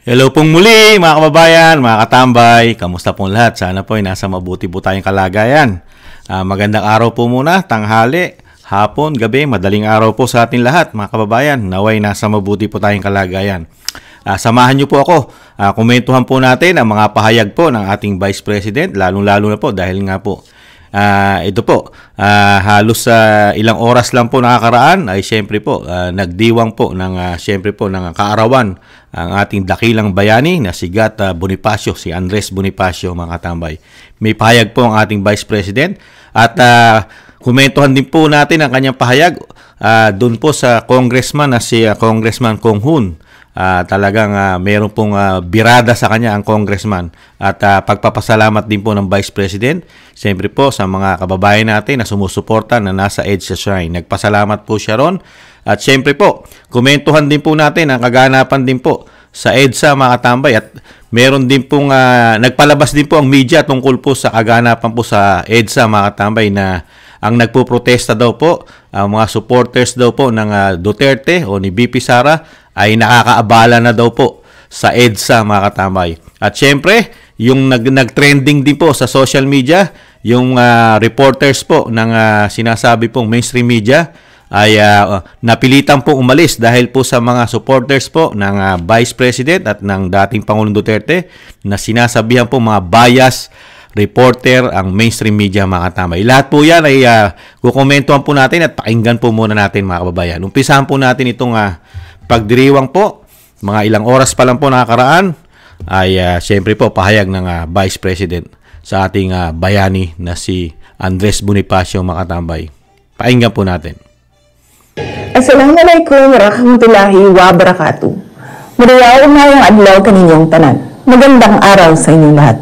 Hello pong muli mga kababayan, mga katambay. Kamusta pong lahat? Sana po ay nasa mabuti po tayong kalagayan. Magandang araw po muna, tanghali, hapon, gabi, madaling araw po sa ating lahat mga kababayan. Naway nasa mabuti po tayong kalagayan. Samahan niyo po ako. Komentuhan po natin ang mga pahayag po ng ating Vice President, lalong-lalo na po dahil nga po ito po, halos ilang oras lang po nakakaraan ay siyempre po nagdiwang po ng siyempre po ng kaarawan ang ating dakilang bayani na si Gat Bonifacio, si Andres Bonifacio mga katambay. May pahayag po ang ating Vice President at komentuhan din po natin ang kanyang pahayag doon po sa congressman na si Congressman Kong Hoon. Talagang meron pong birada sa kanya ang congressman at pagpapasalamat din po ng Vice President siyempre po sa mga kababayan natin na sumusuporta na nasa EDSA Shrine. Nagpasalamat po siya ron at siyempre po komentuhan din po natin ang kaganapan din po sa EDSA mga katambay at meron din pong nagpalabas din po ang media tungkol po sa kaganapan po sa EDSA mga katambay na ang nagpoprotesta daw po, mga supporters daw po ng Duterte o ni BP Sara ay nakakaabala na daw po sa EDSA mga katambay. At syempre, yung nag-trending din po sa social media, yung reporters po ng sinasabi pong mainstream media ay napilitan po umalis dahil po sa mga supporters po ng Vice President at ng dating Pangulong Duterte na sinasabihan po mga bias reporter ang mainstream media mga katambay. Lahat po yan ay kukomentuhan po natin at pakinggan po muna natin mga kababayan. Umpisahan po natin itong pagdiriwang po. Mga ilang oras pa lang po nakakaraan ay siyempre po pahayag ng Vice President sa ating bayani na si Andres Bonifacio mga katambay. Pakinggan po natin. Assalamualaikum warahmatullahi wabarakatuh. Madayaw ngayong adlaw kaninyong tanan. Magandang araw sa inyong lahat.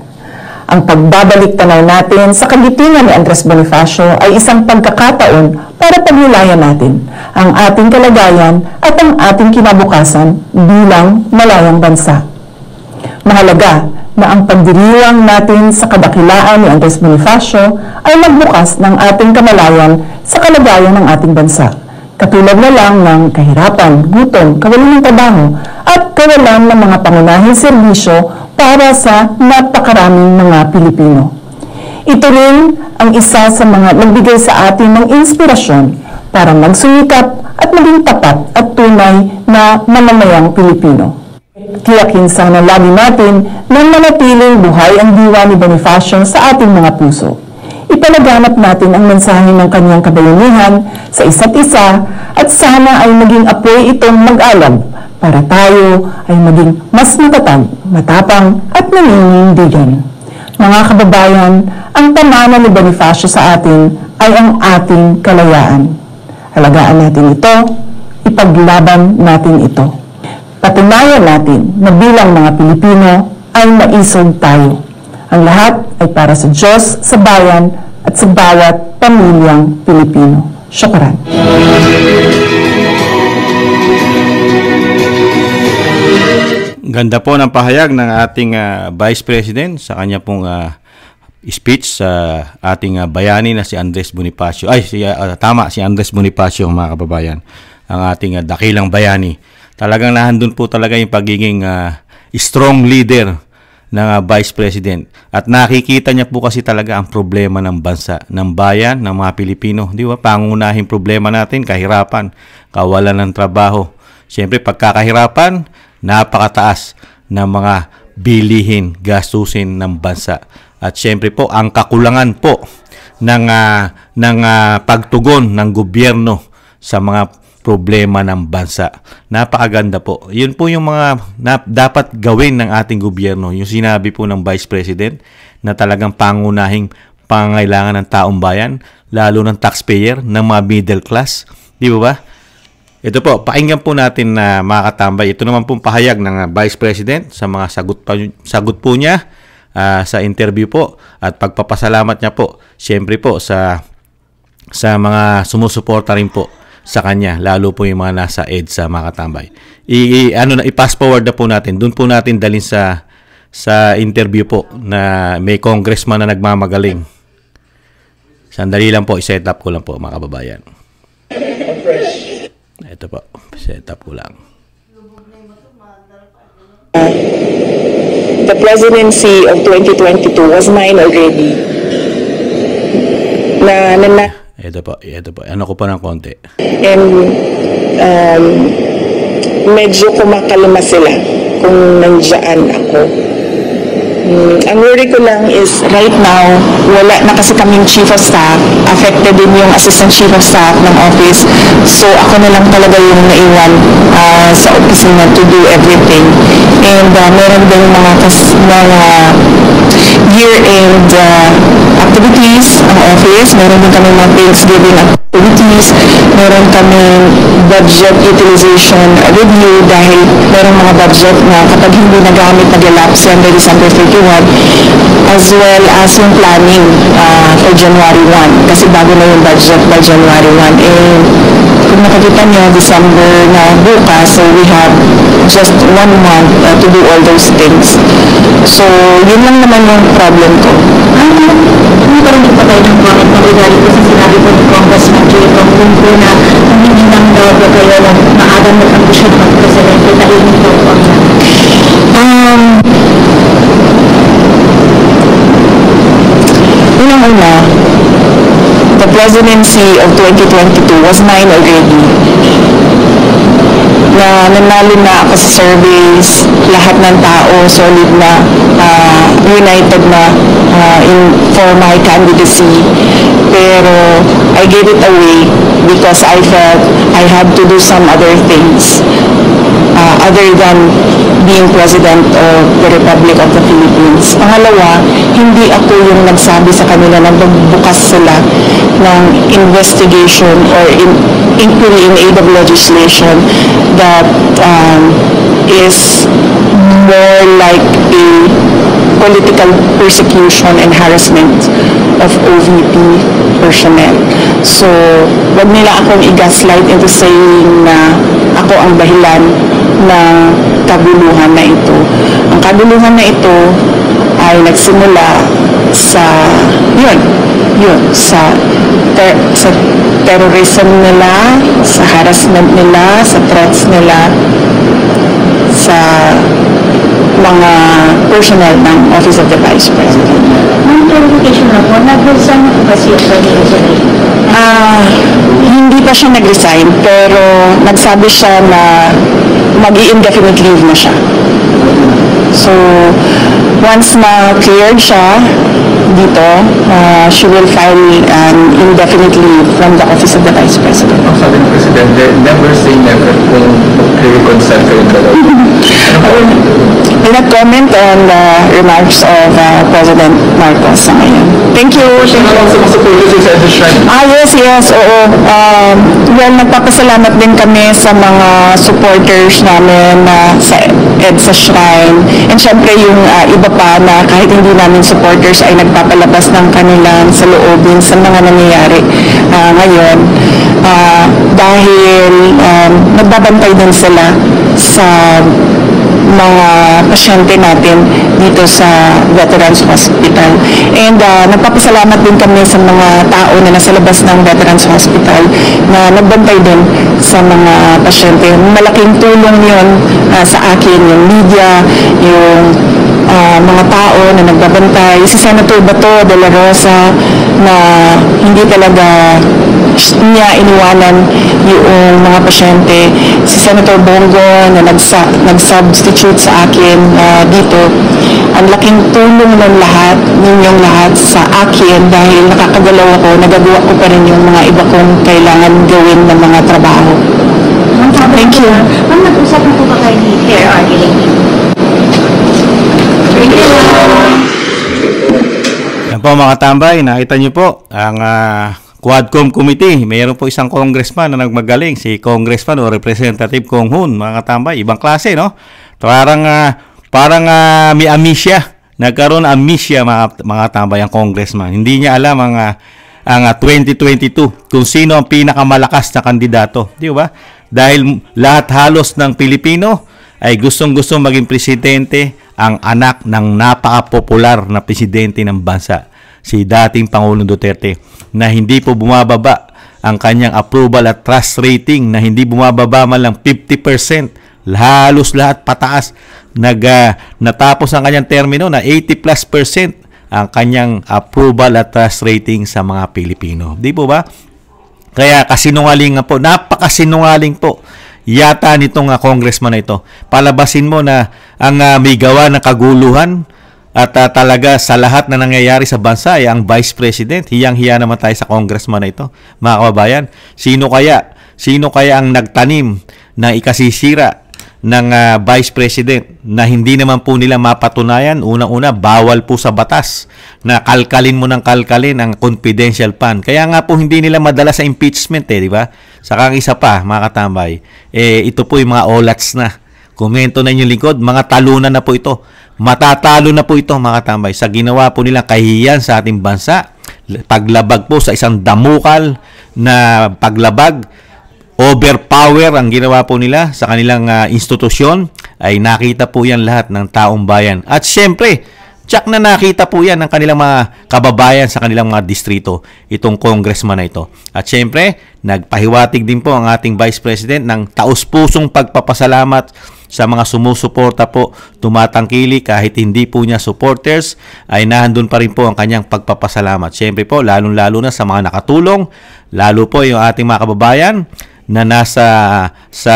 Ang pagbabalik tanaw natin sa kagitingan ni Andres Bonifacio ay isang pagkakataon para pagnilayan natin ang ating kalagayan at ang ating kinabukasan bilang malayang bansa. Mahalaga na ang pagdiriwang natin sa kadakilaan ni Andres Bonifacio ay magbukas ng ating kamalayan sa kalagayan ng ating bansa. Katulad na lang ng kahirapan, gutom, kawalan ng trabaho at kawalan ng mga pangunahing serbisyo para sa napakaraming mga Pilipino. Ito rin ang isa sa mga nagbigay sa atin ng inspirasyon para magsumikap at maging tapat at tunay na mamamayang Pilipino. Tiyakin sana lagi natin na manatiling buhay ang diwa ni Bonifacio sa ating mga puso. Ipalaganap natin ang mensahe ng kanyang kabayanihan sa isa't isa at sana ay maging apoy itong mag-alab para tayo ay maging mas matatag, matapang at naninindigan. Mga kababayan, ang pamana ni Bonifacio sa atin ay ang ating kalayaan. Halagaan natin ito, ipaglaban natin ito. Patunayan natin na bilang mga Pilipino ay maisog tayo. Ang lahat ay para sa Diyos, sa bayan at sa bawat pamilyang Pilipino. Syukran. Ganda po ng pahayag ng ating Vice President sa kanya pong speech sa ating bayani na si Andres Bonifacio. Si Andres Bonifacio mga kababayan. Ang ating dakilang bayani. Talagang nahandun po talaga yung pagiging strong leader ng Vice President. At nakikita niya po kasi talaga ang problema ng bansa, ng bayan, ng mga Pilipino. Di ba? Pangunahing problema natin, kahirapan, kawalan ng trabaho. Siyempre, pagkakahirapan, napakataas ng mga bilihin, gastusin ng bansa. At siyempre po, ang kakulangan po ng pagtugon ng gobyerno sa mga problema ng bansa. Napakaganda po. Yun po yung mga dapat gawin ng ating gobyerno. Yung sinabi po ng Vice President na talagang pangunahing pangangailangan ng taong bayan, lalo ng taxpayer, ng mga middle class. Di ba ba? Ito po, pakinggan po natin na mga katambay. Ito naman pong pahayag ng Vice President sa mga sagot po niya sa interview po at pagpapasalamat niya po siyempre po sa mga sumusuporta rin po sa kanya, lalo po yung mga nasa EDSA mga katambay. I-pass forward na po natin. Doon po natin dalhin sa interview po na may congressman na nagmamagaling. Sandali lang po, i-set up ko lang po mga kababayan. Ito po, set up ko lang. the presidency of 2022 was mine already. Ito po. Ano ko pa ng konti? And medyo kumakalma sila kung nandiyan ako. Ang worry ko lang is right now, wala na kasi kaming chief of staff. Affected din yung assistant chief of staff ng office. So ako na lang talaga yung naiwan sa opisina to do everything. And meron din mga year-end activities ang office. Meron din kami mga Thanksgiving activities. Meron kami budget utilization review dahil meron mga budget na kapag hindi nagamit nag-elapse yan by December 31, as well as yung planning for January 1 kasi bago na yung budget by January 1. And kung nakikita nyo, December na bukas, so we have just 1 month to do all those things. So yun lang naman yung problem ko. Hindi pa rin ipatay ng comment na regarding ko sa sinabi ko ni Congressman Jay Tongkungko na kung hindi lang daw ba kayo maagang mag-ambisyon mag-presidente dahil hindi daw po Unang-una, the presidency of 2022 was mine already. Nanalo na ako sa surveys, lahat ng tao solid na, united na for my candidacy. Pero I gave it away because I felt I had to do some other things other than being President of the Republic of the Philippines. Pangalawa, hindi ako yung nagsabi sa kanila na magbukas sila ng investigation or inquiry in aid of legislation that is more like a political persecution and harassment of OVP personnel. So, wag nila akong i-gaslight into saying na ako ang dahilan ng kaguluhan na ito. Ang kaguluhan na ito ay nagsimula sa sa terrorism nila, sa harassment nila, sa threats nila, sa mga personnel ng Office of the Vice President. Ang clarification na po, nag-resign po ba siya sa hindi pa siya nag-resign, pero nagsabi siya na mag-i-indefinite leave na siya. So, once na cleared siya dito, she will file an indefinite leave from the Office of the Vice President. Ang sabi ng Presidente, never say never kung mag-reconcile kayong dalawa. I will not comment on the remarks of President Marcos sa ngayon. Thank you. Yes, oo. Well, nagpapasalamat din kami sa mga supporters namin sa EDSA Shrine. And syempre yung iba pa na kahit hindi namin supporters ay nagpapalabas ng kanilang saloobin sa mga nangyayari ngayon. Dahil nagbabantay din sila sa mga pasyente natin dito sa Veterans Hospital. And nagpapasalamat din kami sa mga tao na nasa labas ng Veterans Hospital na nagbantay din sa mga pasyente. Malaking tulong yun sa akin, yung media, yung mga tao na nagbabantay. Si Senator Bato de la Rosa na hindi talaga niya iniwanan yung mga pasyente. Si Senator Bongo na nag-substitute sa akin dito. Ang laking tulong ng lahat, ninyong lahat sa akin dahil nakakagalaw ako, nagagawa ko pa rin yung mga iba kong kailangan gawin ng mga trabaho. Thank you. Ma'am, nag-usap na po ba kayo ni Claire Arguelling? Yan po mga tambay, nakita niyo po ang Quadcom Committee. Mayroon po isang congressman na nagmagaling, si Congressman o Representative Kong Hun, mga tambay. Ibang klase, no? Parang may amnesia. Nagkaroon amnesia mga tambay ang congressman. Hindi niya alam ang 2022 kung sino ang pinakamalakas na kandidato. Di ba? Dahil lahat halos ng Pilipino ay gustong-gustong maging presidente ang anak ng napaka-popular na presidente ng bansa, si dating Pangulong Duterte, na hindi po bumababa ang kanyang approval at trust rating, na hindi bumababa man lang 50% halos lahat pataas. Natapos ang kanyang termino na 80+% ang kanyang approval at trust rating sa mga Pilipino. Di po ba? Kaya kasinungaling po, napakasinungaling po yata nitong congressman na ito. Palabasin mo na ang may gawa ng kaguluhan at talaga sa lahat na nangyayari sa bansa ay ang Vice President. Hiyang-hiya naman tayo sa congressman na ito. Mga kababayan, sino kaya ang nagtanim na ikasisira ng Vice President na hindi naman po nila mapatunayan? Unang-una, bawal po sa batas na kalkalin mo ng kalkalin ang confidential fund. Kaya nga po hindi nila madala sa impeachment di ba? Saka ang isa pa, mga katambay, ito po yung mga olats na. Komento na inyong lingkod, mga talunan na po ito. Matatalo na po ito, mga katambay, sa ginawa po nilang kahihiyan sa ating bansa. Paglabag po sa isang damukal na paglabag, overpower ang ginawa po nila sa kanilang institusyon, ay nakita po yan lahat ng taong bayan. At syempre, tsak na nakita po yan ng kanilang mga kababayan sa kanilang mga distrito, itong congressman na ito. At syempre, nagpahiwatig din po ang ating Vice President ng taus-pusong pagpapasalamat sa mga sumusuporta po, tumatangkili kahit hindi po niya supporters, ay nahandun pa rin po ang kanyang pagpapasalamat. Syempre po, lalong-lalo na sa mga nakatulong, lalo po yung ating mga kababayan na nasa sa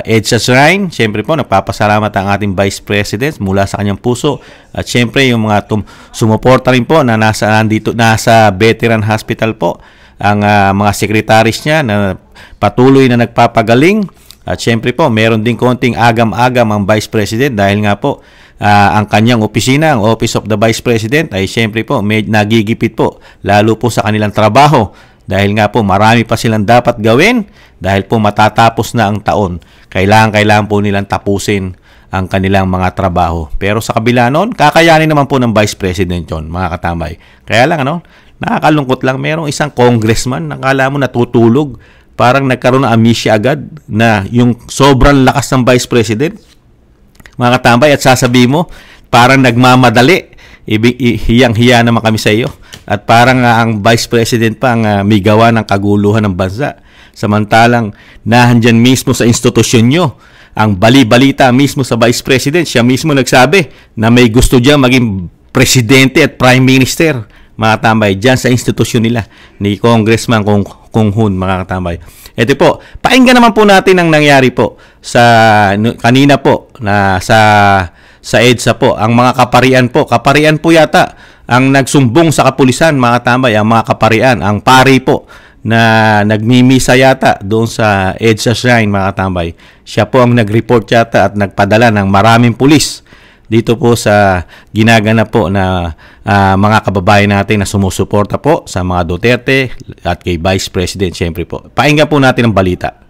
EDSA Shrine. Siyempre po, nagpapasalamat ang ating Vice President mula sa kanyang puso. At siyempre, yung mga sumuporta rin po na nasa Veteran Hospital po, ang mga secretaries niya na patuloy na nagpapagaling. At siyempre po, meron din konting agam-agam ang Vice President dahil nga po, ang kanyang opisina, ang Office of the Vice President, ay siyempre po, nagigipit po, lalo po sa kanilang trabaho. Dahil nga po, marami pa silang dapat gawin dahil po matatapos na ang taon. Kailangan po nilang tapusin ang kanilang mga trabaho. Pero sa kabila noon, kakayanin naman po ng Vice President yon, mga katambay. Kaya lang, nakakalungkot lang, merong isang congressman, nakala mo natutulog, parang nagkaroon ng amnesia agad na yung sobrang lakas ng Vice President, mga katambay, at sasabihin mo, parang nagmamadali, hiyang-hiya naman kami sa iyo. At parang ang Vice President pa ang may gawa ng kaguluhan ng bansa. Samantalang nahandyan mismo sa institusyon nyo, ang bali-balita mismo sa Vice President, siya mismo nagsabi na may gusto diyan maging Presidente at Prime Minister, mga katambay, dyan sa institusyon nila ni Congressman Kung Hun, mga katambay. Ito po, pakinggan naman po natin ang nangyari po sa kanina po na sa EDSA po, ang mga kaparian po yata ang nagsumbong sa kapulisan, mga katambay, ang mga kaparian, ang pari po na nagmimisa yata doon sa EDSA Shrine, mga katambay. Siya po ang nag-report yata at nagpadala ng maraming pulis dito po sa ginaganap po na mga kababayan natin na sumusuporta po sa mga Duterte at kay Vice President, syempre po. Pakinggan po natin ang balita.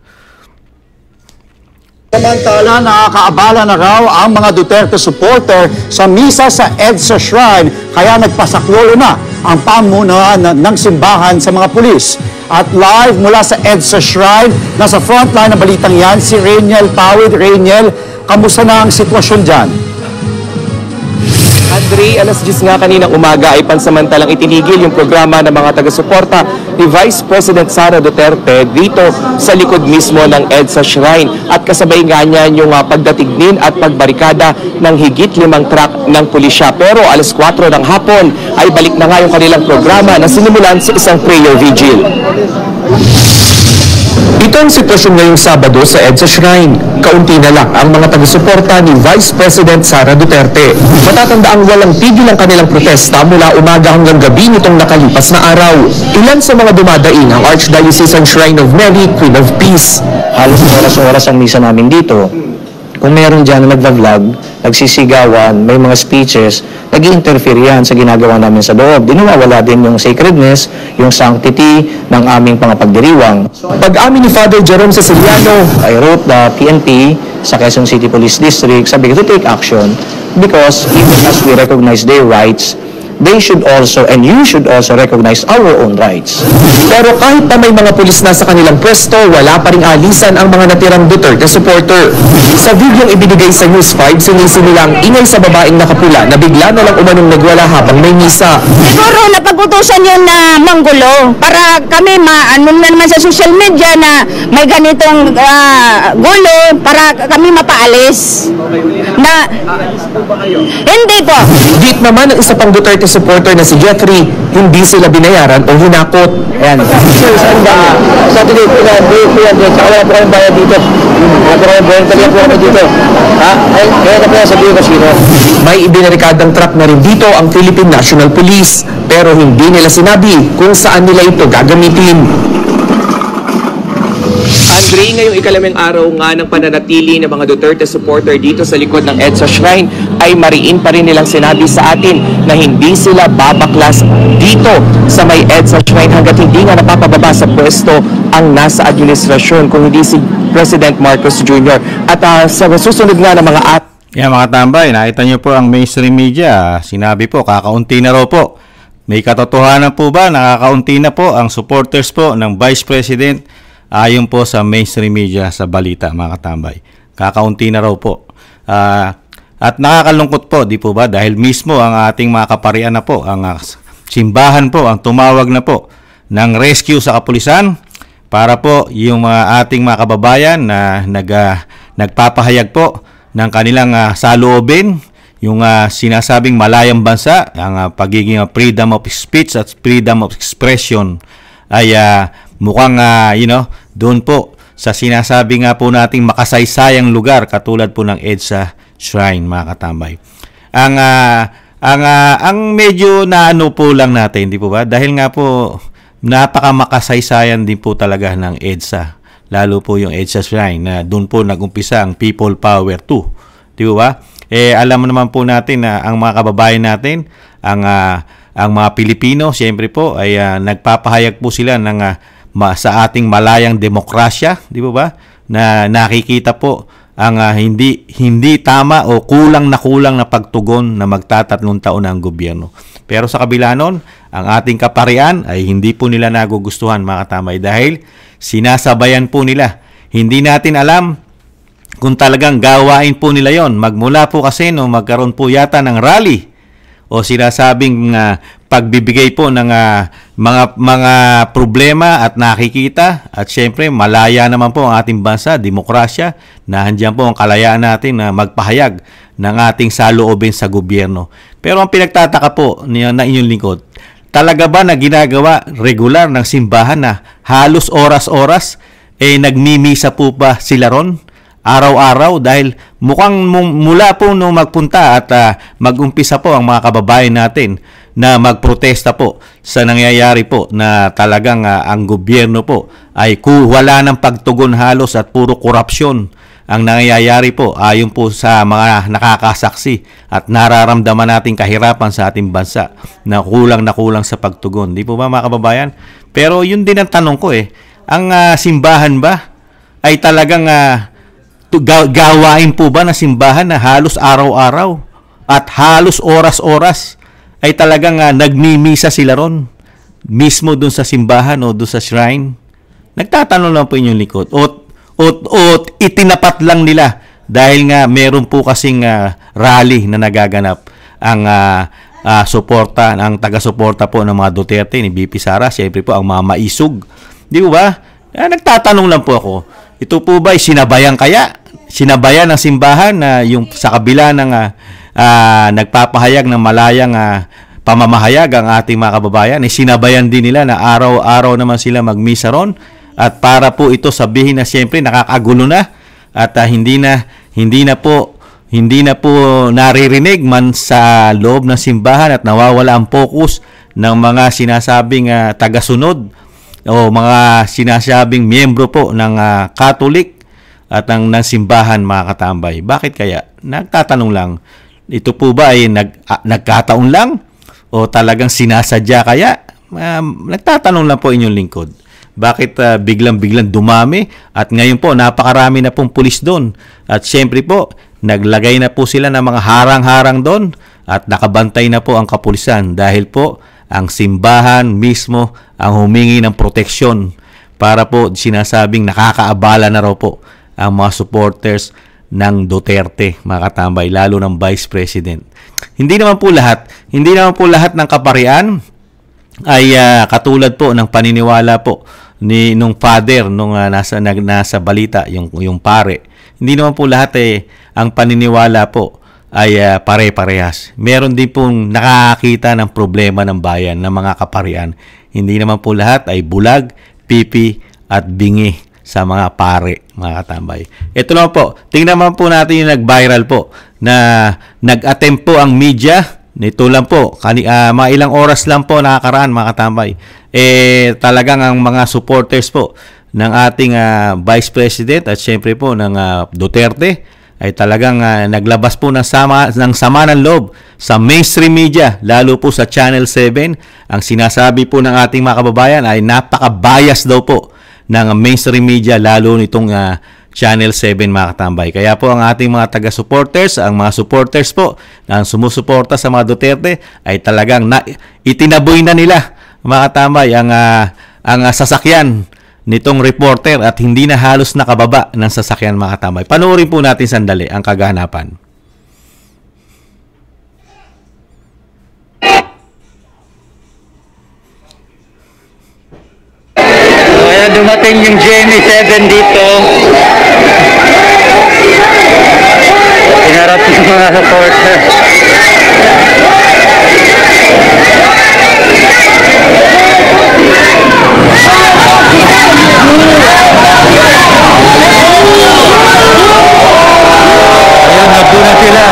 Samantala, nakakaabala na raw ang mga Duterte supporter sa misa sa EDSA Shrine, kaya nagpasaklolo na ang pamunuan ng simbahan sa mga pulis. At live mula sa EDSA Shrine, nasa frontline ng balitang yan, si Rainiel Pawid. Rainiel, kamusta na ang sitwasyon dyan? Andre, alas 10 nga kaninang umaga ay pansamantalang itinigil yung programa ng mga taga-suporta ni Vice President Sara Duterte dito sa likod mismo ng EDSA Shrine. At kasabay nga niyan yung pagdatignin at pagbarikada ng higit 5 truck ng pulisya. Pero alas 4 ng hapon ay balik na nga yung kanilang programa na sinimulan sa isang prayer vigil. Ito ang sitwasyon ngayong Sabado sa EDSA Shrine. Kaunti na lang ang mga taga-suporta ni Vice President Sara Duterte. Matatandaang walang tigil ang kanilang protesta mula umaga hanggang gabi nitong nakalipas na araw. Ilan sa mga dumadaing ang Archdiocesan Shrine of Mary, Queen of Peace. Halos oras-oras ang misa namin dito. Kung meron dyan na nagva-vlog, nagsisigawan, may mga speeches, nag-i-interfere yan sa ginagawa namin sa loob. Dinawawala din yung sacredness, yung sanctity ng aming pangapagdiriwang. Pag-amin ni Father Jerome Ceciliano, I wrote the PNP sa Quezon City Police District, sabi ko to take action because even as we recognize their rights, they should also, and you should also recognize our own rights. Pero kahit pa may mga pulis na sa kanilang pwesto, wala pa ring alisan ang mga natirang Duterte supporter. Sa videong ibinigay sa News 5, sinisinilang ingay sa babaeng nakapula na bigla na lang umanong nagwala habang may misa. Siguro napag-utusan yun na manggulo para kami ano na naman sa social media na may ganitong gulo para kami mapaalis. Na hindi po. Git naman ng isa pang Duterte supporter na si Jeffrey, hindi sila binayaran o hinakot. Ayan. Sa tuloy po na, saka wala po kayong bayad dito. Wala po kayong bayad talaga po kami dito. Ha? Ay, kaya na po yan sabihin ko sino. May ibinarikadang truck na rin dito ang Philippine National Police, pero hindi nila sinabi kung saan nila ito gagamitin. Andre, ngayong ikalamang araw nga ng pananatili ng mga Duterte supporter dito sa likod ng EDSA Shrine, ay mariin pa rin nilang sinabi sa atin na hindi sila babaklas dito sa may EDSA Shrine hanggat hindi nga napapababa sa pwesto ang nasa administrasyon kung hindi si President Marcos Jr. At sa susunod nga ng mga Yan mga tambay, nakita nyo po ang mainstream media. Sinabi po, kakaunti na raw po. May katotohanan po ba? Nakakaunti na po ang supporters po ng Vice President ayon po sa mainstream media sa balita mga katambay. Kakaunti na raw po. At nakakalungkot po, di po ba? Dahil mismo ang ating mga kaparian na po, ang simbahan po, ang tumawag na po ng rescue sa kapulisan para po yung ating mga kababayan na nagpapahayag po ng kanilang saloobin, yung sinasabing malayang bansa, ang pagiging freedom of speech at freedom of expression ay mukhang doon po sa sinasabi nga po nating makasaysayang lugar katulad po ng EDSA Shrine mga katambay. Ang medyo naano po lang natin, di po ba? Dahil nga po napaka makasaysayan din po talaga ng EDSA. Lalo po yung EDSA Shrine na doon po nag-umpisa ang People Power 2. Di ba? Alam mo naman po natin na ang mga kababayan natin, ang mga Pilipino, siyempre po ay nagpapahayag po sila ng sa ating malayang demokrasya, di ba? Na nakikita po ang hindi tama o kulang na pagtugon na magtatatlong taon na ang gobyerno. Pero sa kabila nun, ang ating kaparian ay hindi po nila nagugustuhan mga katamay dahil sinasabayan po nila. Hindi natin alam kung talagang gawain po nila yon. Magmula po kasi magkaroon po yata ng rally o sinasabing pagbibigay po ng mga problema at nakikita at syempre malaya naman po ang ating bansa, demokrasya, na handyan po ang kalayaan natin na magpahayag ng ating saloobin sa gobyerno. Pero ang pinagtataka po na inyong lingkod, talaga ba na ginagawa regular ng simbahan na halos oras-oras nagmimisa po ba sila ron? Araw-araw dahil mukhang mula po nung magpunta at mag-umpisa po ang mga kababayan natin na magprotesta po sa nangyayari po na talagang ang gobyerno po ay wala ng pagtugon halos at puro korupsyon ang nangyayari po ayon po sa mga nakakasaksi at nararamdaman nating kahirapan sa ating bansa na kulang sa pagtugon. Di po ba mga kababayan? Pero yun din ang tanong ko ang simbahan ba ay talagang gawain po ba na simbahan na halos araw-araw at halos oras-oras ay talagang nagmimisa sila ron mismo dun sa simbahan o dun sa shrine? Nagtatanong lang po inyong likod. O itinapat lang nila dahil nga meron po kasing rally na nagaganap ang suporta, ang taga-suporta po ng mga Duterte ni BP Sara, siyempre po ang mga maisog. Di ba? Nagtatanong lang po ako. Ito po ba ay sinabayan kaya? Sinabayan ng simbahan na yung sa kabila ng nagpapahayag ng malayang pamamahayag ang ating mga kababayan, sinabayan din nila na araw-araw naman sila magmisa ron at para po ito sabihin na siyempre nakakagulo na at hindi na po naririnig man sa loob ng simbahan at nawawala ang focus ng mga sinasabing tagasunod o mga sinasabing miyembro po ng Catholic at ng simbahan mga katambay. Bakit kaya? Nagtatanong lang. Ito po ba ay nagkataon lang? O talagang sinasadya kaya? Nagtatanong lang po inyong lingkod. Bakit biglang dumami? At ngayon po, napakarami na pong pulis doon. At syempre po, naglagay na po sila ng mga harang-harang doon. at nakabantay na po ang kapulisan dahil po ang simbahan mismo ang humingi ng proteksyon para po sinasabing nakakaabala na raw po ang mga supporters ng Duterte, mga katambay, lalo ng Vice President. Hindi naman po lahat ng kaparian ay katulad po ng paniniwala po ni nung father nung nasa balita yung pare. Hindi naman po lahat ang paniniwala po ay pare-parehas. Meron din pong nakakakita ng problema ng bayan ng mga kaparian. Hindi naman po lahat ay bulag, pipi at bingi sa mga pare, mga katambay. Ito naman po, tingnan naman po natin yung nag-viral po na nag-attempt po ang media. Ito lang po, mga ilang oras lang po nakakaraan, mga katambay. Talagang ang mga supporters po ng ating Vice President at syempre po ng Duterte ay talagang naglabas po ng sama ng loob sa mainstream media, lalo po sa Channel 7. Ang sinasabi po ng ating mga kababayan ay napaka-bias daw po ng mainstream media, lalo nitong Channel 7, mga katambay. Kaya po ang ating mga taga-supporters, ang mga supporters po na sumusuporta sa mga Duterte ay talagang itinaboy na nila, mga katambay, ang sasakyan nitong reporter at hindi na halos nakababa ng sasakyan, mga katambay. Panoorin po natin sandali ang kaganapan. Kaya dumating yung GMA 7 dito. Hinarap yung mga supporter. Ayun, nagpuna sila.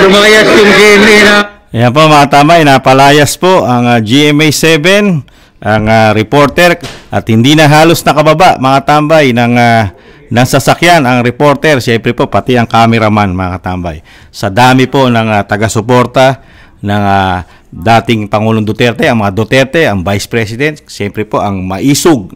Lumayas yung GMA na. Ayan po, mga tambay, napalayas po ang GMA 7, ang reporter, at hindi na halos nakababa, mga tambay, ng sasakyan ang reporter, siyempre po pati ang cameraman, mga tambay. Sa dami po ng taga-suporta ng dating Pangulong Duterte, ang mga Duterte, ang Vice President, siyempre po ang maisog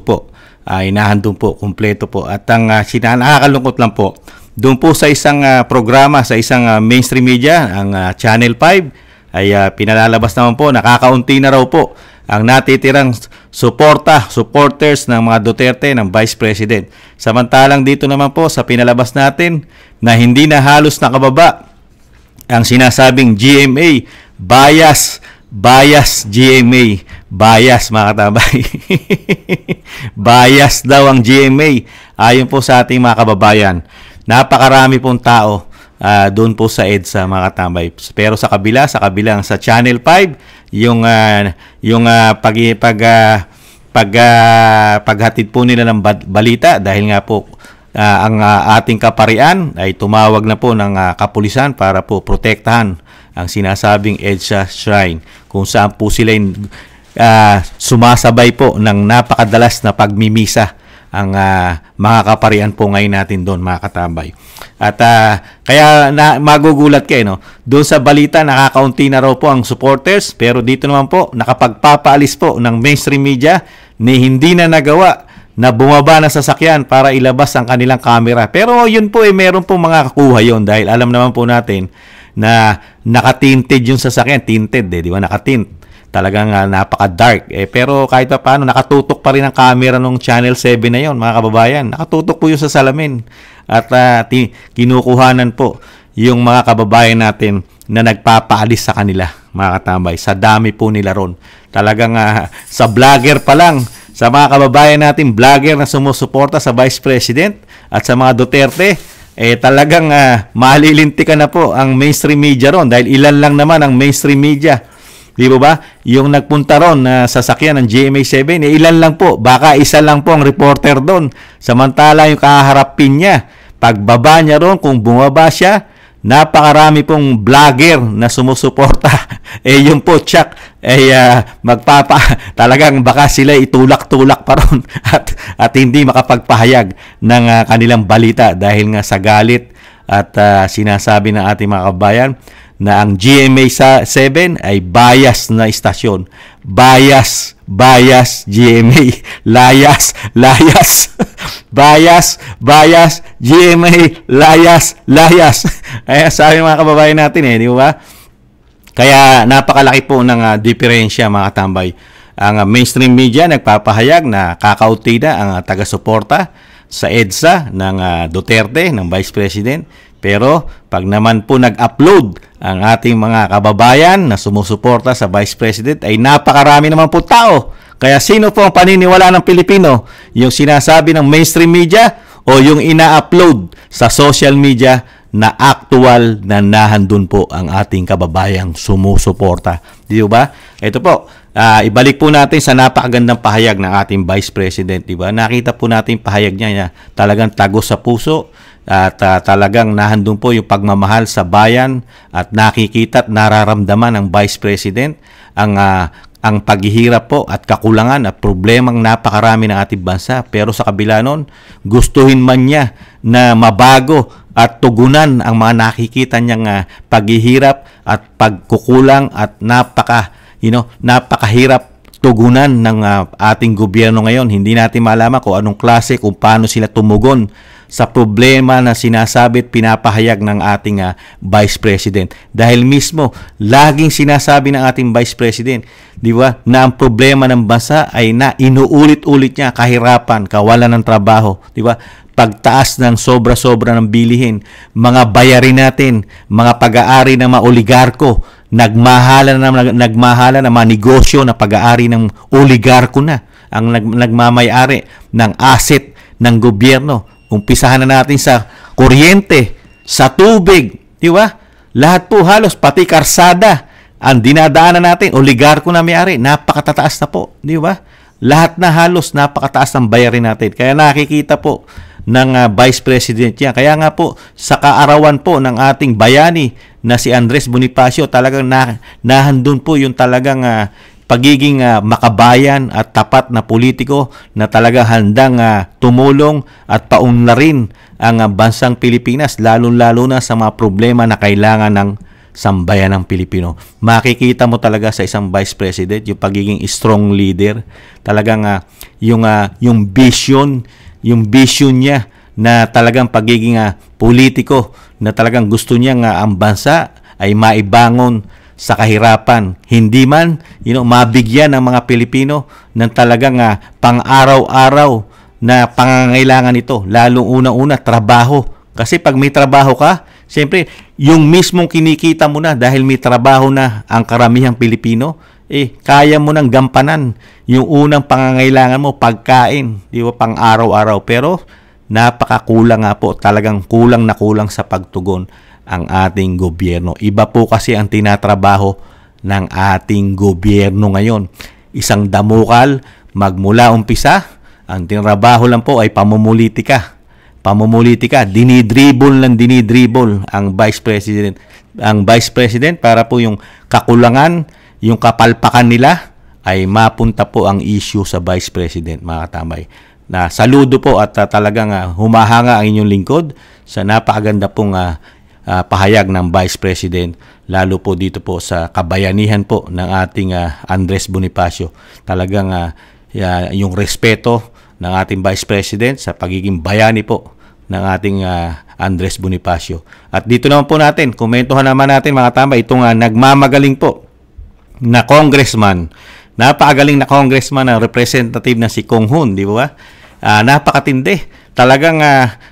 po ay nahandun po, kumpleto po. At ang nakakalungkot lang po, doon po sa isang programa, sa isang mainstream media, ang Channel 5, ay pinalalabas naman po, nakakaunti na raw po ang natitirang supporters ng mga Duterte ng Vice President. Samantalang dito naman po sa pinalabas natin na hindi na halos nakababa ang sinasabing GMA, bias GMA, bias mga katabay. Bias daw ang GMA ayon po sa ating mga kababayan. Napakarami pong tao doon po sa EDSA mga katambay. Pero sa kabilang sa Channel 5, yung paghatid po nila ng balita dahil nga po ang ating kaparian ay tumawag na po ng kapulisan para po protektahan ang sinasabing EDSA Shrine, kung saan po sila sumasabay po ng napakadalas na pagmimisa ang mga kaparian po ngayon natin doon mga katambay. At kaya magugulat kayo, no? Doon sa balita nakakaunti na raw po ang supporters, pero dito naman po nakapagpapaalis po ng mainstream media ni hindi na nagawa na bumaba na sasakyan para ilabas ang kanilang camera. Pero yun po meron po mga kakuha yun dahil alam naman po natin na nakatinted yung sasakyan, tinted di ba, nakatint. Talagang napaka-dark. Pero kahit pa paano, nakatutok pa rin ang camera ng Channel 7 na yon mga kababayan. Nakatutok po yung sa salamin. At kinukuhanan po yung mga kababayan natin na nagpapaalis sa kanila, mga katambay. Sa dami po nila ron. Talagang sa vlogger pa lang, sa mga kababayan natin, vlogger na sumusuporta sa Vice President at sa mga Duterte, talagang malilintikan na po ang mainstream media ron. Dahil ilan lang naman ang mainstream media. Di ba? Yung nagpunta ron na sasakyan ng GMA7, ilan lang po. Baka isa lang po ang reporter doon. Samantala yung kaharapin niya, pagbaba niya ron, kung bumaba siya, napakarami pong vlogger na sumusuporta. Yung po, Chuck, talagang baka sila itulak-tulak pa ron at hindi makapagpahayag ng kanilang balita dahil nga sa galit at sinasabi ng ating mga kabayan na ang GMA7 ay bias na istasyon. Bias GMA. Layas. Bias GMA. Layas. Kaya sabi mga kababayan natin di ba? Kaya napakalaki po ng diferensya mga tambay. Ang mainstream media nagpapahayag na kakaunti na ang taga-suporta sa EDSA ng Duterte, ng Vice President. Pero pag naman po nag-upload ang ating mga kababayan na sumusuporta sa Vice President ay napakarami naman po tao. Kaya sino po ang paniniwala ng Pilipino? Yung sinasabi ng mainstream media o yung ina-upload sa social media na actual na nahandun po ang ating kababayang sumusuporta? Di ba? Ito po, ibalik po natin sa napakagandang pahayag ng ating Vice President. Di ba? Nakita po natin pahayag niya talagang tagos sa puso. At talagang nahandun po yung pagmamahal sa bayan at nakikita at nararamdaman ng Vice President ang paghihirap po at kakulangan at problemang napakarami ng ating bansa. Pero sa kabila nun, gustuhin man niya na mabago at tugunan ang mga nakikita niyang paghihirap at pagkukulang at napakahirap tugunan ng ating gobyerno ngayon. Hindi natin malaman kung anong klase, kung paano sila tumugon sa problema na sinasabi at pinapahayag ng ating Vice President. Dahil mismo, laging sinasabi ng ating Vice President, di ba, na ang problema ng bansa ay na inuulit-ulit niya kahirapan, kawalan ng trabaho, di ba? Pagtaas ng sobra-sobra ng bilihin, mga bayarin natin, mga pag-aari ng mga oligarko, nagmahala ng mga negosyo na pag-aari ng oligarko na ang nagmamayari ng asset ng gobyerno. Umpisahan na natin sa kuryente, sa tubig, di ba? Lahat po halos, pati karsada, ang dinadaanan natin, oligarko na may-ari, napakatataas na po, di ba? Lahat na halos napakataas ng bayarin natin. Kaya nakikita po ng Vice President niya. Kaya nga po, sa kaarawan po ng ating bayani na si Andres Bonifacio, talagang nahandun po yung talagang pagiging makabayan at tapat na politiko na talagang handang tumulong at paunlarin ang bansang Pilipinas, lalo-lalo na sa mga problema na kailangan ng sambayan ng Pilipino. Makikita mo talaga sa isang Vice President yung pagiging strong leader, talagang yung vision niya na talagang pagiging politiko na talagang gusto niya ang bansa ay maibangon sa kahirapan, hindi man mabigyan ng mga Pilipino ng talagang pang-araw-araw na pangangailangan ito, lalo unang-una trabaho. Kasi pag may trabaho ka, siyempre yung mismong kinikita mo na dahil may trabaho na ang karamihang Pilipino, kaya mo nang gampanan yung unang pangangailangan mo, pagkain, di ba, pang-araw-araw. Pero napakakulang nga po, talagang kulang na kulang sa pagtugon ang ating gobyerno. Iba po kasi ang tinatrabaho ng ating gobyerno ngayon. Isang damukal, magmula umpisa, ang tinatrabaho lang po ay pamumulitika. Pamumulitika, dinidribble ang Vice President. Ang Vice President, para po yung kakulangan, yung kapalpakan nila, ay mapunta po ang issue sa Vice President, mga katambay. Na saludo po at talagang humahanga ang inyong lingkod sa napakaganda pong pahayag ng Vice President, lalo po dito po sa kabayanihan po ng ating Andres Bonifacio. Talagang yung respeto ng ating Vice President sa pagiging bayani po ng ating Andres Bonifacio. At dito naman po natin, komentuhan naman natin mga tambay, itong nagmamagaling po na congressman, napakagaling na congressman na representative na si Kong Hoon, di ba? Napakatindi. Talagang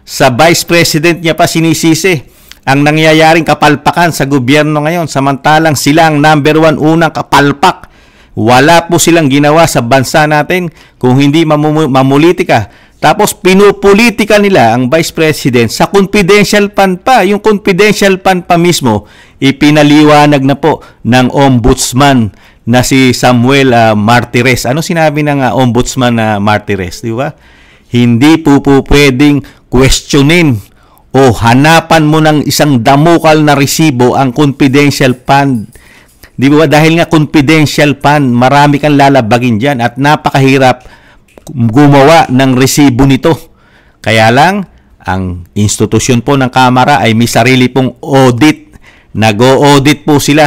sa Vice President niya pa sinisisi ang nangyayaring kapalpakan sa gobyerno ngayon, samantalang sila ang number 1 unang kapalpak. Wala po silang ginawa sa bansa natin kung hindi mamulitika. Tapos pinupolitika nila ang Vice President sa confidential fund pa. Yung confidential fund pa mismo, ipinaliwanag na po ng Ombudsman na si Samuel Martires. Ano sinabi ng Ombudsman na Martires, di ba? Hindi po pwedeng questionin o hanapan mo ng isang damukal na resibo ang confidential fund. Di ba? Dahil nga confidential fund, marami kang lalabagin dyan at napakahirap gumawa ng resibo nito. Kaya lang, ang institusyon po ng Kamara ay may sarili pong audit. Nag-o-audit po sila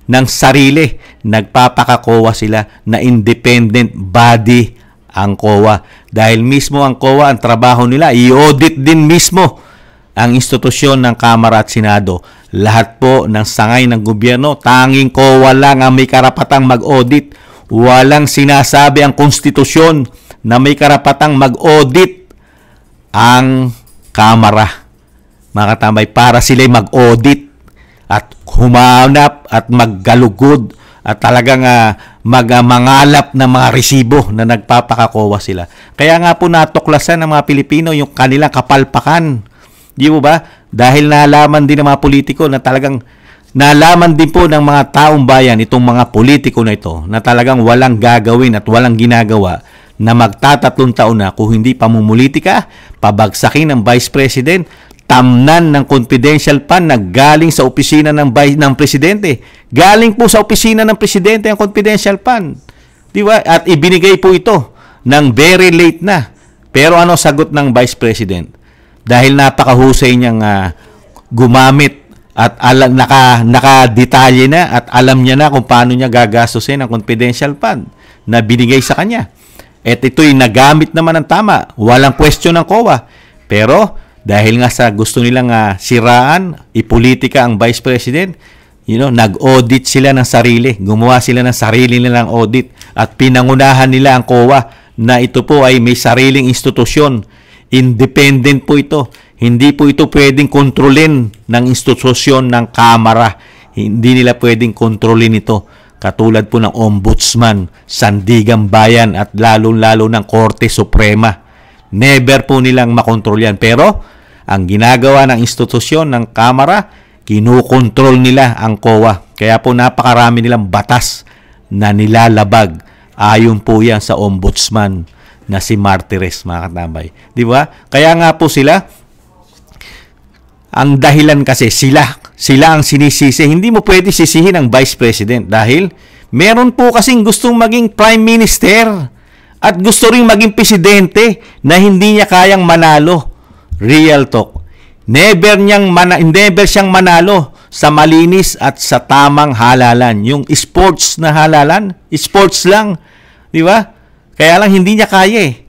ng sarili. Nagpapaka-COA sila na independent body ang COA. Dahil mismo ang COA, ang trabaho nila, i-audit din mismo ang institusyon ng Kamara at Senado. Lahat po ng sangay ng gobyerno, tanging COA lang ang may karapatang mag-audit. Walang sinasabi ang konstitusyon na may karapatang mag-audit ang Kamara. Mga katambay, para sila'y mag-audit at humanap at maggalugod at talagang mangalap ng mga resibo na nagpapaka-COA sila. Kaya nga po natuklasan ng mga Pilipino yung kanilang kapalpakan. Di mo ba? Dahil nalaman din ng mga politiko na talagang nalaman din po ng mga taong bayan itong mga politiko na ito na talagang walang gagawin at walang ginagawa na magtatatlong taon na kung hindi pamumulitika, pabagsakin ng Vice President, tamnan ng confidential fund na galing sa opisina ng Presidente. Galing po sa opisina ng Presidente ang confidential fund. Di ba? At ibinigay po ito ng very late na. Pero ano sagot ng Vice President? Dahil napakahusay niyang gumamit at naka-detalye na at alam niya na kung paano niya gagastusin ang confidential fund na binigay sa kanya. At ito'y nagamit naman ng tama. Walang question ng COA. Pero dahil nga sa gusto nilang siraan, ipolitika ang Vice President, nag-audit sila ng sarili. Gumawa sila ng sarili nilang audit at pinangunahan nila ang COA na ito po ay may sariling institusyon. Independent po ito. Hindi po ito pwedeng kontrolin ng institusyon ng Kamara. Hindi nila pwedeng kontrolin ito. Katulad po ng Ombudsman, Sandigang Bayan at lalo-lalo ng Korte Suprema. Never po nilang makontrol yan. Pero ang ginagawa ng institusyon ng Kamara, kinukontrol nila ang COA. Kaya po napakarami nilang batas na nilalabag. Ayon po yan sa Ombudsman na si Martires, mga katambay. Di ba? Kaya nga po sila, ang dahilan kasi sila ang sinisisi. Hindi mo pwede sisihin ang Vice President dahil meron po kasing gustong maging Prime Minister at gusto ring maging Presidente na hindi niya kayang manalo. Real talk. Never siyang manalo sa malinis at sa tamang halalan. Yung sports na halalan, sports lang. Di ba? Kaya lang hindi niya kaya eh.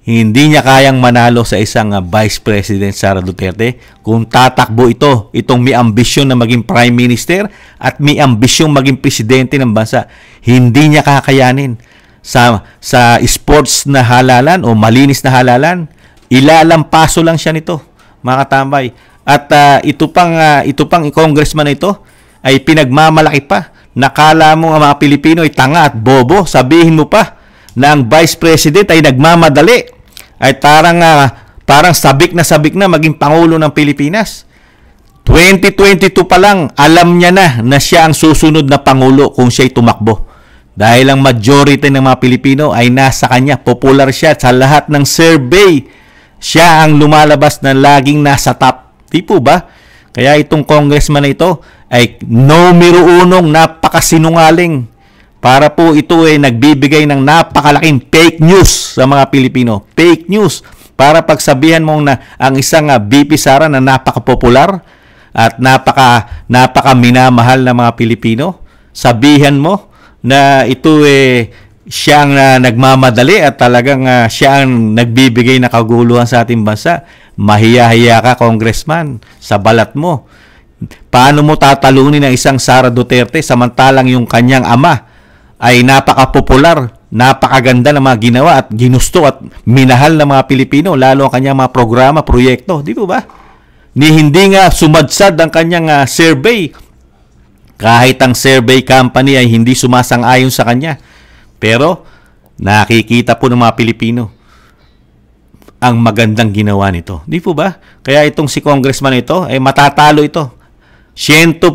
hindi niya kayang manalo sa isang Vice President Sara Duterte kung tatakbo itong may ambisyon na maging Prime Minister at may ambisyon maging Presidente ng bansa. Hindi niya kakayanin. Sa sports na halalan o malinis na halalan, ilalampaso lang siya nito, mga katambay. At ito pang congressman na ito ay pinagmamalaki pa. Nakala mo ang mga Pilipino ay tanga at bobo. Sabihin mo pa na ang Vice President ay nagmamadali. Ay parang sabik na maging Pangulo ng Pilipinas. 2022 pa lang, alam niya na siya ang susunod na Pangulo kung siya'y tumakbo. Dahil ang majority ng mga Pilipino ay nasa kanya. Popular siya sa lahat ng survey. Siya ang lumalabas na laging nasa top. Di po ba? Kaya itong congressman na ito ay numero unong napakasinungaling. Para po ito ay nagbibigay ng napakalaking fake news sa mga Pilipino. Fake news. Para pagsabihan mo na ang isang VP Sara na napaka-popular at napaka-minamahal ng mga Pilipino, sabihan mo na ito siya ang nagmamadali at talagang siya ang nagbibigay na kaguluhan sa ating bansa. Mahiya-hiya ka, congressman, sa balat mo. Paano mo tatalunin ang isang Sara Duterte samantalang yung kanyang ama ay napaka-popular, napakaganda ng mga ginawa at ginusto at minahal ng mga Pilipino, lalo ang kanyang mga programa, proyekto, di po ba? Hindi nga sumadsad ang kanyang survey. Kahit ang survey company ay hindi sumasang-ayon sa kanya. Pero nakikita po ng mga Pilipino ang magandang ginawa nito. Di po ba? Kaya itong si congressman ito ay matatalo ito. 100%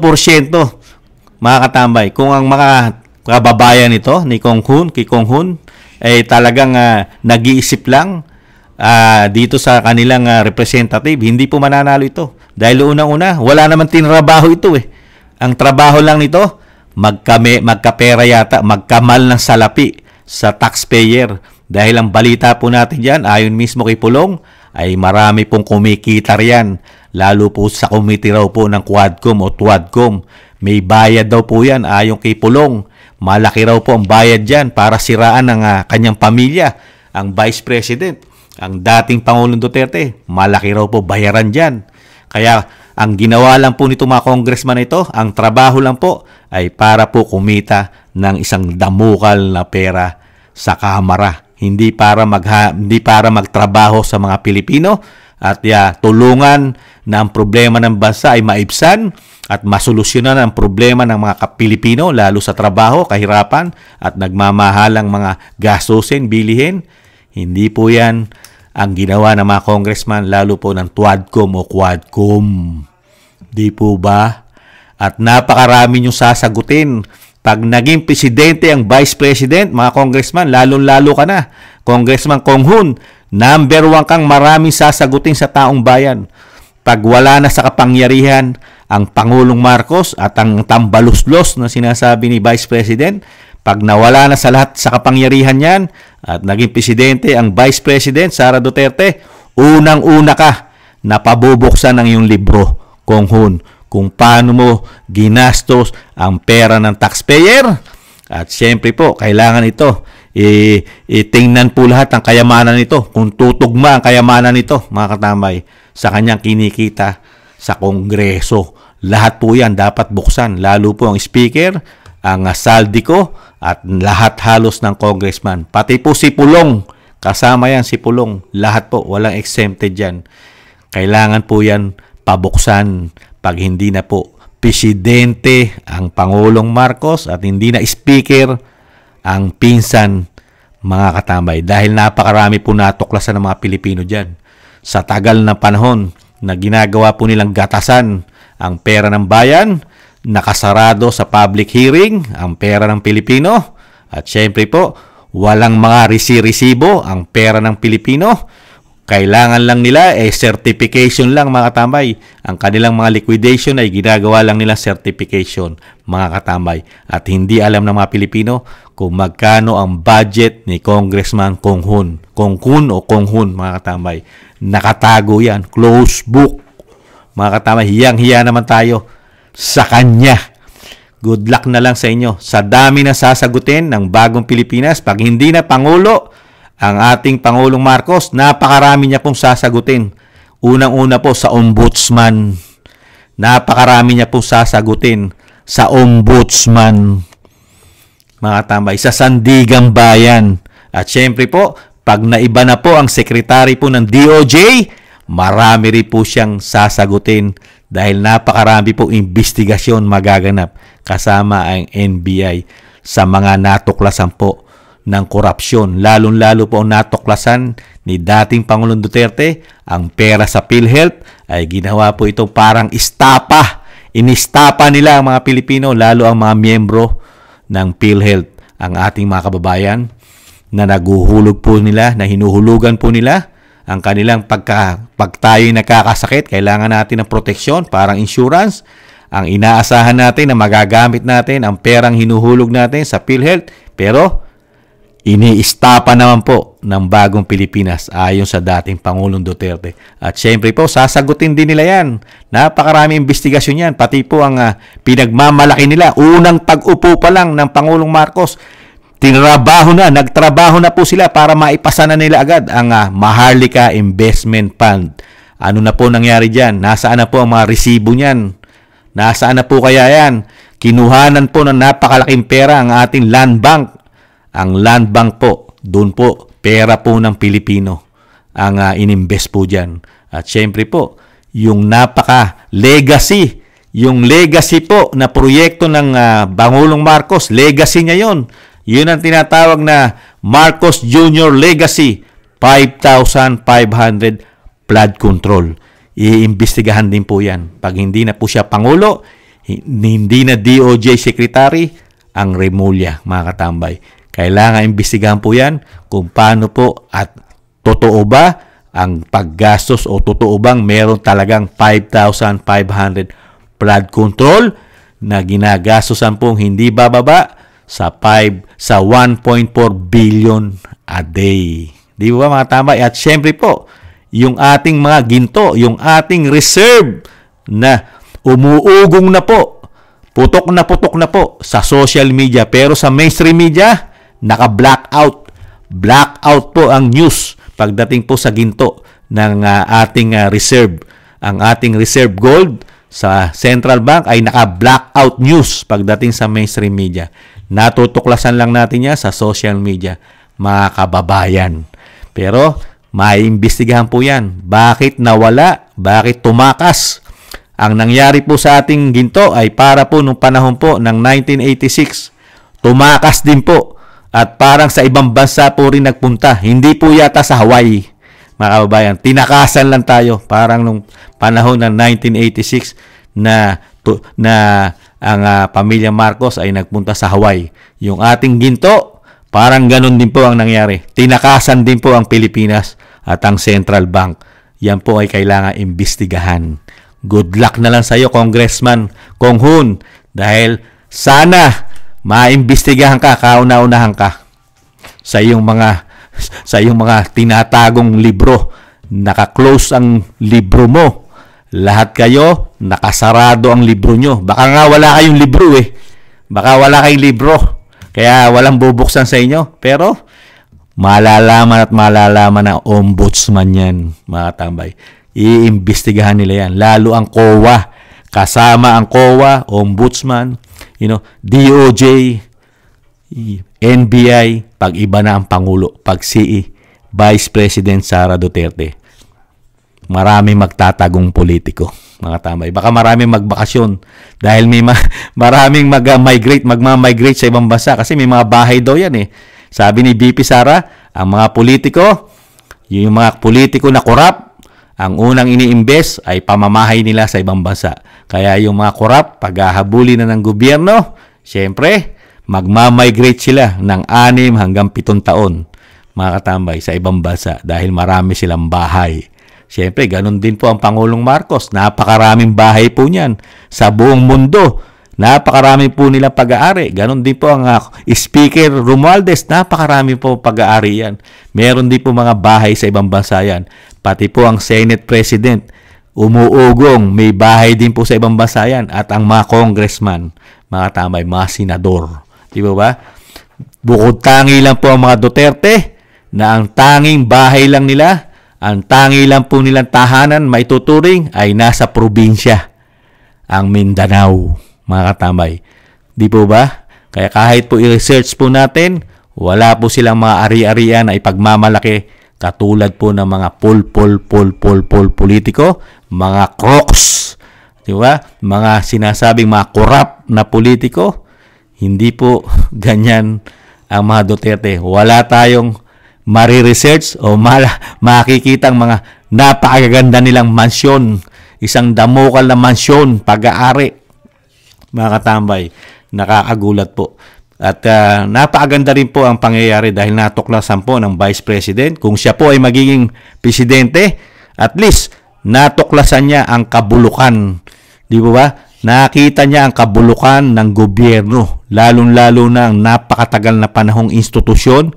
mga katambay. Kung ang mga kababayan nito ni kay Kong Hun ay talagang nag-iisip lang dito sa kanilang representative, hindi po mananalo ito. Dahil unang-una, wala naman tinrabaho ito eh. Ang trabaho lang nito, magkapera yata, magkamal ng salapi sa taxpayer. Dahil ang balita po natin dyan, ayon mismo kay Pulong, ay marami pong kumikita riyan. Lalo po sa committee raw po ng Quadcom o Tuadcom. May bayad daw po yan ayon kay Pulong. Malaki raw po ang bayad dyan para siraan ng kanyang pamilya. Ang Vice President, ang dating Pangulong Duterte, malaki raw po bayaran dyan. Kaya ang ginawa lang po nito mga congressman ito, ang trabaho lang po ay para po kumita ng isang damukal na pera sa Kamara. Hindi para magtrabaho sa mga Pilipino at tulungan na ang problema ng bansa ay maibsan at masolusyonan ang problema ng mga Pilipino lalo sa trabaho, kahirapan at nagmamahalang mga gastusin, bilihin. Hindi po yan ang ginawa ng mga congressman lalo po ng Tuadcom o Quadcom. Di po ba? At napakarami nyo sasagutin. Pag naging presidente ang vice president, mga congressman, lalo-lalo ka na. Congressman Kong Hun, number 1 kang maraming sasagutin sa taong bayan. Pag wala na sa kapangyarihan ang Pangulong Marcos at ang tambaluslos na sinasabi ni Vice President, pag nawala na sa lahat sa kapangyarihan yan at naging presidente ang Vice President Sara Duterte, unang-una ka na pabubuksan ng iyong libro, Kong Hun, kung paano mo ginastos ang pera ng taxpayer. At siyempre po, kailangan ito itingnan po lahat ang kayamanan nito, kung tutugma ang kayamanan nito, mga katambay, sa kanyang kinikita sa Kongreso. Lahat po yan dapat buksan, lalo po ang speaker, ang saldiko, at lahat halos ng congressman. Pati po si Pulong, kasama yan si Pulong, lahat po, walang exempted yan. Kailangan po yan pabuksan pag hindi na po presidente ang Pangulong Marcos at hindi na speaker ang pinsan, mga katambay. Dahil napakarami po natuklasan ng mga Pilipino dyan. Sa tagal na panahon na ginagawa po nilang gatasan ang pera ng bayan, nakasarado sa public hearing ang pera ng Pilipino, at syempre po, walang mga resibo ang pera ng Pilipino. Kailangan lang nila certification lang, mga katambay. Ang kanilang mga liquidation ay ginagawa lang nila certification, mga katambay. At hindi alam ng mga Pilipino kung magkano ang budget ni Congressman Kong Hun. Kong Hun o Kong Hun, mga katambay. Nakatago yan. Close book. Mga katambay, hiyang-hiya naman tayo sa kanya. Good luck na lang sa inyo. Sa dami na sasagutin ng bagong Pilipinas, pag hindi na Pangulo, ang ating Pangulong Marcos, napakarami niya pong sasagutin. Unang-una po sa ombudsman. Napakarami niya pong sasagutin sa ombudsman. Mga tambay, sa Sandigang Bayan. At syempre po, pag naiba na po ang sekretary po ng DOJ, marami rin po siyang sasagutin dahil napakarami po investigasyon magaganap kasama ang NBI sa mga natuklasan po ng korupsyon. Lalong-lalo po ang natuklasan ni dating Pangulong Duterte, ang pera sa PhilHealth ay ginawa po ito parang istapa. Inistapa nila ang mga Pilipino, lalo ang mga miyembro ng PhilHealth, ang ating mga kababayan na naguhulog po nila, na hinuhulugan po nila ang kanilang pag tayo'y nakakasakit, kailangan natin ng proteksyon, parang insurance. Ang inaasahan natin na magagamit natin ang perang hinuhulog natin sa PhilHealth, pero iniistapa naman po ng bagong Pilipinas ayon sa dating Pangulong Duterte. At syempre po, sasagutin din nila yan. Napakarami investigasyon yan. Pati po ang pinagmamalaki nila. Unang pag-upo pa lang ng Pangulong Marcos, nagtrabaho na po sila para maipasa na nila agad ang Maharlika Investment Fund. Ano na po nangyari dyan? Nasaan na po ang mga resibo niyan? Nasaan na po kaya yan? Kinuhanan po ng napakalaking pera ang ating land bank. Ang land bank po, doon po, pera po ng Pilipino ang ininvest po dyan. At syempre po, yung napaka-legacy, yung legacy po na proyekto ng Pangulong Marcos, legacy niya yon. Yun ang tinatawag na Marcos Jr. Legacy, 5,500 flood control. Iimbestigahan din po yan. Pag hindi na po siya Pangulo, hindi na DOJ Secretary, ang Remulla, mga katambay. Kailangan imbestigahan po yan kung paano po at totoo ba ang paggastos o totoo bang meron talagang 5,500 flood control na ginagastosan pong hindi bababa sa 1.4 billion a day. Di ba mga tambay? At syempre po, yung ating mga ginto, yung ating reserve na umuugong na po, putok na po sa social media, pero sa mainstream media, naka-blackout. Blackout po ang news pagdating po sa ginto ng ating reserve. Ang ating reserve gold sa Central Bank ay naka-blackout news pagdating sa mainstream media. Natutuklasan lang natin yan sa social media, mga kababayan. Pero maiimbestigahan po yan. Bakit nawala? Bakit tumakas? Ang nangyari po sa ating ginto ay para po nung panahon po ng 1986. Tumakas din po. At parang sa ibang bansa po rin nagpunta. Hindi po yata sa Hawaii, mga kababayan. Tinakasan lang tayo. Parang nung panahon ng 1986 na ang pamilya Marcos ay nagpunta sa Hawaii. Yung ating ginto, parang ganun din po ang nangyari. Tinakasan din po ang Pilipinas at ang Central Bank. Yan po ay kailangan imbestigahan. Good luck na lang sa iyo, Congressman Kong Hoon. Dahil sana maimbestigahan ka, kauna-unahan ka sa iyong mga tinatagong libro. Naka-close ang libro mo. Lahat kayo, nakasarado ang libro nyo. Baka nga wala kayong libro eh. Baka wala kayong libro. Kaya walang bubuksan sa inyo. Pero malalaman ng ombudsman yan, mga tambay. Iimbestigahan nila yan. Lalo ang COA. Kasama ang COA, ombudsman, DOJ, NBI, pag iba na ang Pangulo, pag si Vice President Sara Duterte. Maraming magtatagong politiko, mga tambay. Baka maraming magbakasyon dahil may maraming magma-migrate sa ibang bansa kasi may mga bahay daw yan eh. Sabi ni VP Sara, ang mga politiko, yung mga politiko na korap, ang unang ini-invest ay pamamahay nila sa ibang bansa. Kaya yung mga korap, paghahabuli na ng gobyerno, syempre, magma-migrate sila ng 6 hanggang 7 taon, mga katambay, sa ibang bansa dahil marami silang bahay. Syempre, ganun din po ang Pangulong Marcos. Napakaraming bahay po niyan sa buong mundo. Napakarami po nilang pag-aari. Ganun din po ang Speaker Romualdez. Napakarami po pag-aari yan. Meron din po mga bahay sa ibang bansa yan. Pati po ang Senate President, umuugong, may bahay din po sa ibang bansa yan. At ang mga congressman, mga tambay, mga senador. Di ba ba? Bukod tangi lang po ang mga Duterte na ang tanging bahay lang nila, ang tangi lang po nilang tahanan maituturing ay nasa probinsya, ang Mindanao, mga katambay. Di po ba? Kaya kahit po i-research po natin, wala po silang mga ari-arian na ipagmamalaki katulad po ng mga politiko, mga crooks, di ba? Mga sinasabing mga corrupt na politiko. Hindi po ganyan ang mga Duterte. Wala tayong mariresearch o makikitang mga napakaganda nilang mansyon, isang damokal na mansyon, pag-aari, mga katambay. Nakakagulat po. At napakaganda rin po ang pangyayari dahil natuklasan po ng Vice President. Kung siya po ay magiging presidente, at least natuklasan niya ang kabulukan. Di ba? Nakita niya ang kabulukan ng gobyerno, lalong-lalo na ang napakatagal na panahong institusyon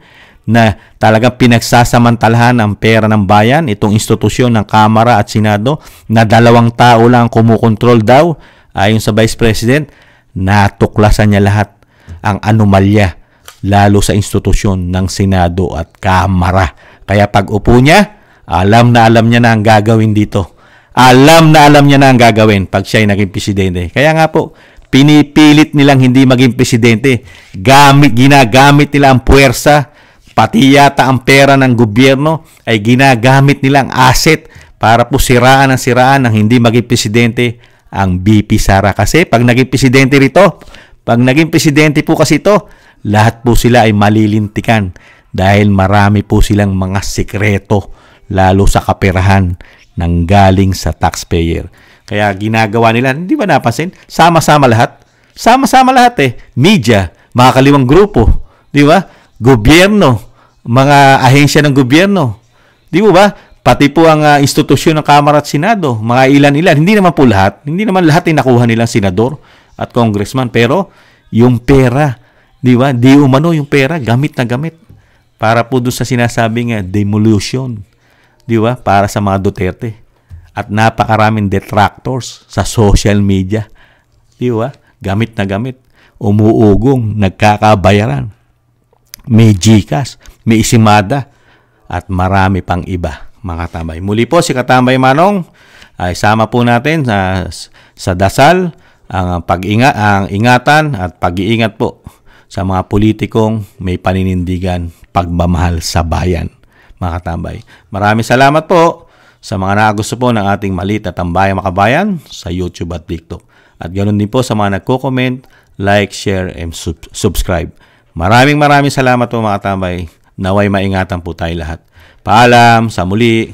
na talagang pinagsasamantalahan ang pera ng bayan, itong institusyon ng Kamara at Senado, na 2 tao lang kumukontrol daw, ayon sa Vice President. Natuklasan niya lahat ang anomalya, lalo sa institusyon ng Senado at Kamara. Kaya pag upo niya, alam na niya na ang gagawin dito. Alam na niya na ang gagawin pag siya ay naging presidente. Kaya nga po, pinipilit nilang hindi maging presidente. Ginagamit nila ang puwersa, pati yata ang pera ng gobyerno ay ginagamit nilang asset para po siraan ng hindi maging presidente ang BP Sara. Kasi pag naging presidente rito, pag naging presidente po kasi ito, lahat po sila ay malilintikan dahil marami po silang mga sikreto, lalo sa kaperahan nang galing sa taxpayer. Kaya ginagawa nila, hindi ba napansin? Sama-sama lahat. Sama-sama lahat eh. Media, mga kaliwang grupo, di ba? Gobyerno, mga ahensya ng gobyerno. Di ba? Pati po ang institusyon ng Kamara at Senado, mga ilan-ilan. Hindi naman po lahat. Hindi naman lahat ay nakuha nilang senador at congressman. Pero yung pera, di ba? Di umano yung pera, gamit na gamit. Para po doon sa sinasabing demolition. Di ba? Para sa mga Duterte. At napakaraming detractors sa social media. Di ba? Gamit na gamit. Umuugong, nagkakabayaran. May GCash, may Isimada, at marami pang iba, mga katambay. Muli po si Katambay Manong, ay sama po natin sa dasal ang ingatan at pag-iingat po sa mga politikong may paninindigan, pagmamahal sa bayan. Mga katambay, maraming salamat po sa mga nagusto po ng ating Maliit na Tambayang Makabayan sa YouTube at TikTok. At ganoon din po sa mga nagko-comment, like, share, and subscribe. Maraming salamat po mga katambay. Naway maingatan po tayo lahat. Paalam, sa muli.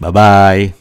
Bye-bye.